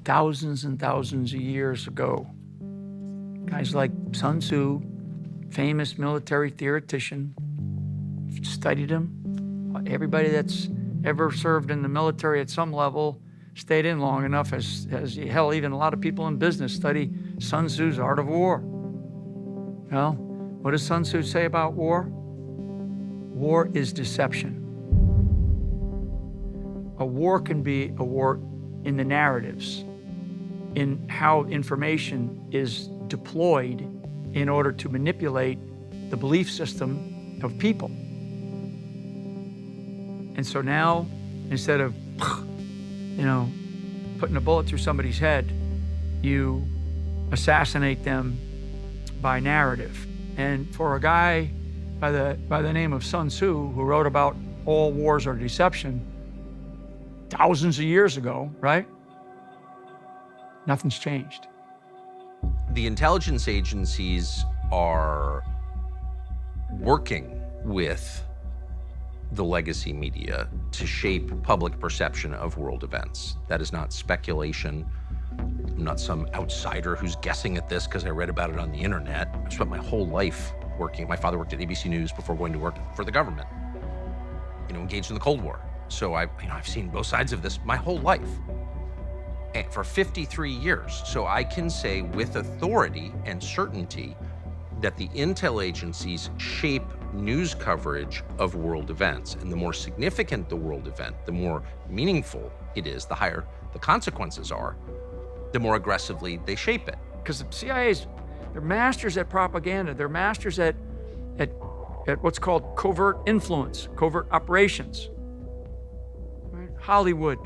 thousands and thousands of years ago. Guys like Sun Tzu, famous military theoretician, studied him. Everybody that's ever served in the military at some level stayed in long enough, as hell, even a lot of people in business study Sun Tzu's Art of War. Well, what does Sun Tzu say about war? War is deception. A war can be a war in the narratives, in how information is deployed in order to manipulate the belief system of people. And so now, instead of, putting a bullet through somebody's head, you assassinate them by narrative. And for a guy by the name of Sun Tzu, who wrote about all wars are deception thousands of years ago, right? Nothing's changed. The intelligence agencies are working with the legacy media to shape public perception of world events. That is not speculation. I'm not some outsider who's guessing at this because I read about it on the internet. I spent my whole life working. My father worked at ABC News before going to work for the government, engaged in the Cold War. So I've seen both sides of this my whole life, and for 53 years. So I can say with authority and certainty that the intel agencies shape news coverage of world events. And the more significant the world event, the more meaningful it is, the higher the consequences are, the more aggressively they shape it. Because the CIA's, they're masters at propaganda. They're masters at what's called covert influence, covert operations. Right? Hollywood,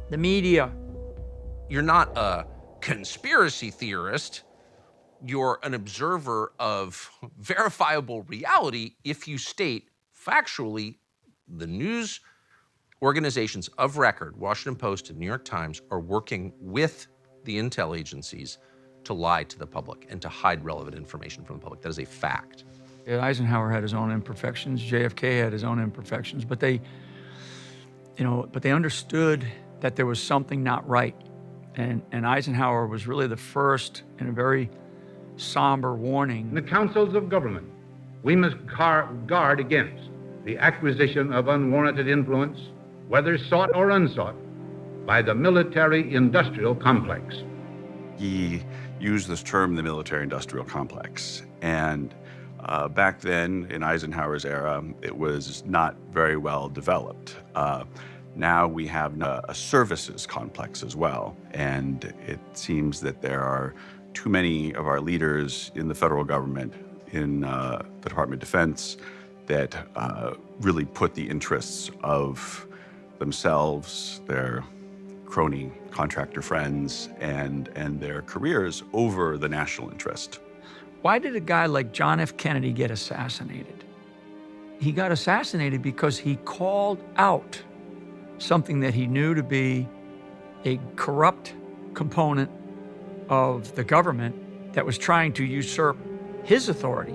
the media. You're not a conspiracy theorist. You're an observer of verifiable reality if you state factually the news organizations of record, Washington Post and New York Times, are working with the intel agencies to lie to the public and to hide relevant information from the public. That is a fact. Yeah, Eisenhower had his own imperfections. JFK had his own imperfections, but they understood that there was something not right. And Eisenhower was really the first in a very somber warning. In the councils of government, we must guard against the acquisition of unwarranted influence, whether sought or unsought, by the military-industrial complex. He used this term, the military-industrial complex, and back then, in Eisenhower's era, it was not very well developed. Now we have a services complex as well, and it seems that there are too many of our leaders in the federal government, in the Department of Defense, that really put the interests of themselves, their crony contractor friends, and their careers over the national interest. Why did a guy like John F. Kennedy get assassinated? He got assassinated because he called out something that he knew to be a corrupt component of the government that was trying to usurp his authority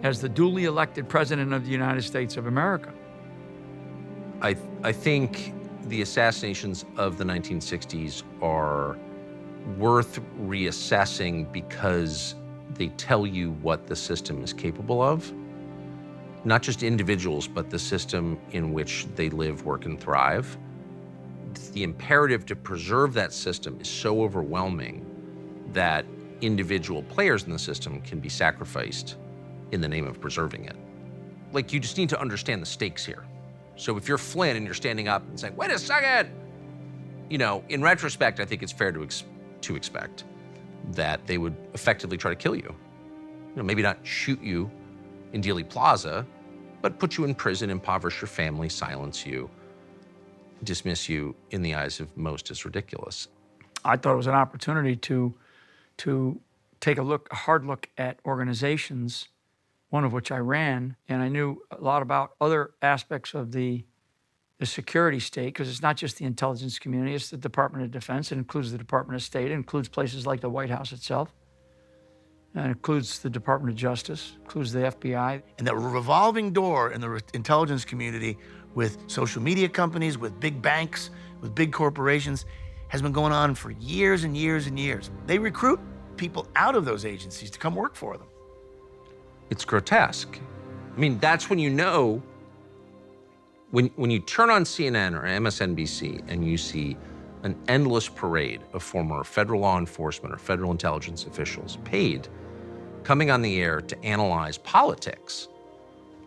as the duly elected president of the United States of America. I think the assassinations of the 1960s are worth reassessing because they tell you what the system is capable of. Not just individuals, but the system in which they live, work, and thrive. The imperative to preserve that system is so overwhelming that individual players in the system can be sacrificed in the name of preserving it. Like, you just need to understand the stakes here. So if you're Flynn and you're standing up and saying, wait a second, in retrospect, I think it's fair to expect that they would effectively try to kill you. Maybe not shoot you in Dealey Plaza, but put you in prison, impoverish your family, silence you, dismiss you in the eyes of most as ridiculous. I thought it was an opportunity to take a hard look at organizations, one of which I ran, and I knew a lot about other aspects of the security state, because it's not just the intelligence community, it's the Department of Defense. It includes the Department of State. It includes places like the White House itself. And it includes the Department of Justice, includes the FBI. And that revolving door in the intelligence community with social media companies, with big banks, with big corporations, has been going on for years and years and years. They recruit people out of those agencies to come work for them. It's grotesque. I mean, that's when you know, when you turn on CNN or MSNBC and you see an endless parade of former federal law enforcement or federal intelligence officials paid coming on the air to analyze politics,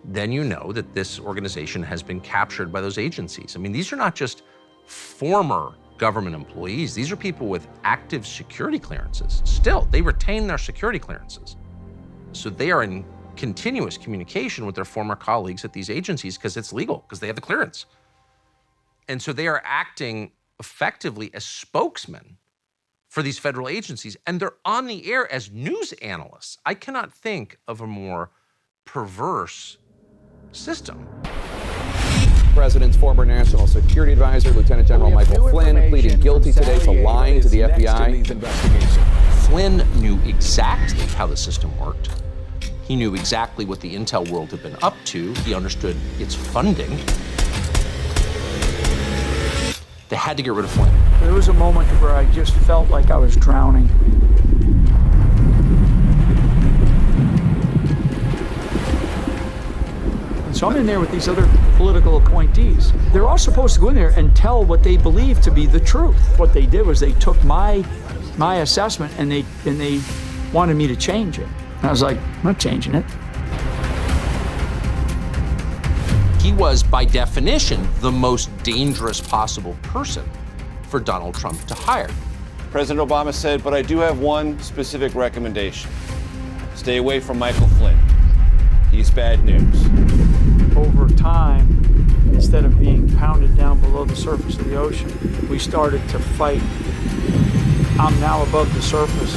then you know that this organization has been captured by those agencies. I mean, these are not just former government employees. These are people with active security clearances. Still, they retain their security clearances. So they are in continuous communication with their former colleagues at these agencies because it's legal, because they have the clearance. And so they are acting effectively as spokesmen for these federal agencies, and they're on the air as news analysts. I cannot think of a more perverse system. President's former National Security Advisor, Lieutenant General Michael Flynn, pleading guilty today to lying to the FBI. Flynn knew exactly how the system worked. He knew exactly what the intel world had been up to. He understood its funding. They had to get rid of Flynn. There was a moment where I just felt like I was drowning. And so I'm in there with these other political appointees. They're all supposed to go in there and tell what they believe to be the truth. What they did was they took my assessment and they wanted me to change it. And I was like, I'm not changing it. He was, by definition, the most dangerous possible person for Donald Trump to hire. President Obama said, but I do have one specific recommendation. Stay away from Michael Flynn. He's bad news. Over time, instead of being pounded down below the surface of the ocean, we started to fight. I'm now above the surface.